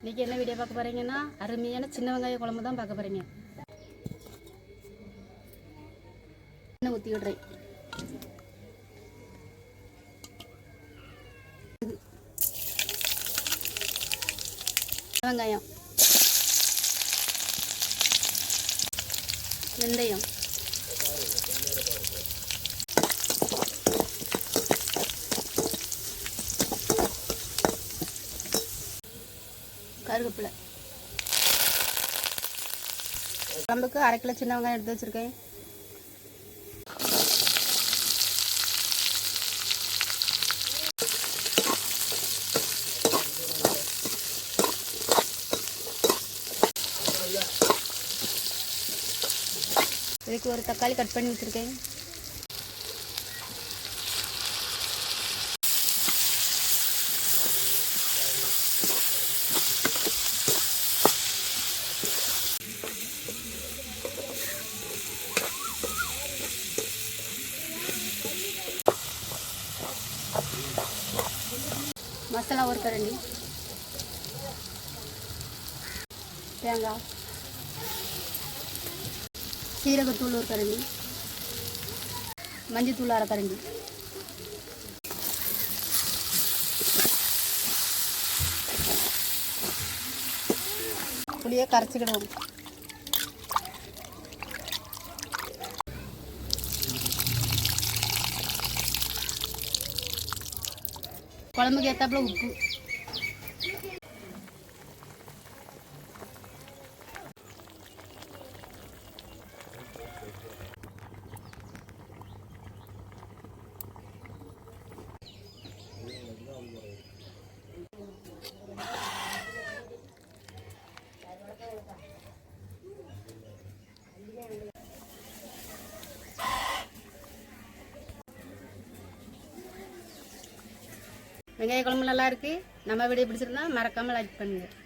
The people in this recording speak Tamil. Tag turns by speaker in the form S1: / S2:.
S1: இன்றைக்கி என்ன வீடியோ பார்க்க போகிறீங்கன்னா அருமையான சின்ன வெங்காய குழம்பு தான் பார்க்க போகிறீங்க. எண்ணெய் ஊற்றி விடுறேன். வெங்காயம், வெந்தயம், கருவேப்பிலை. குழம்புக்கு 1/2 கிலோ சின்ன வெங்காயம் எடுத்து வச்சுருக்கேன். இதுக்கு ஒரு தக்காளி கட் பண்ணி வச்சுருக்கேன். மசாலா ஒரு கரண்டி, தேங்காய், சீரகத்தூள் ஒரு கரண்டி, மஞ்சத்தூள் 1/2 கரண்டி, புளியை கரைச்சிக்கிடுவோம். குழம்புக்கு ஏற்றாப்புல உப்பு, வெங்காய குழம்பு நல்லா இருக்குது. நம்ம வீடியோ பிடிச்சிருந்தா மறக்காமல் லைக் பண்ணுங்கள்.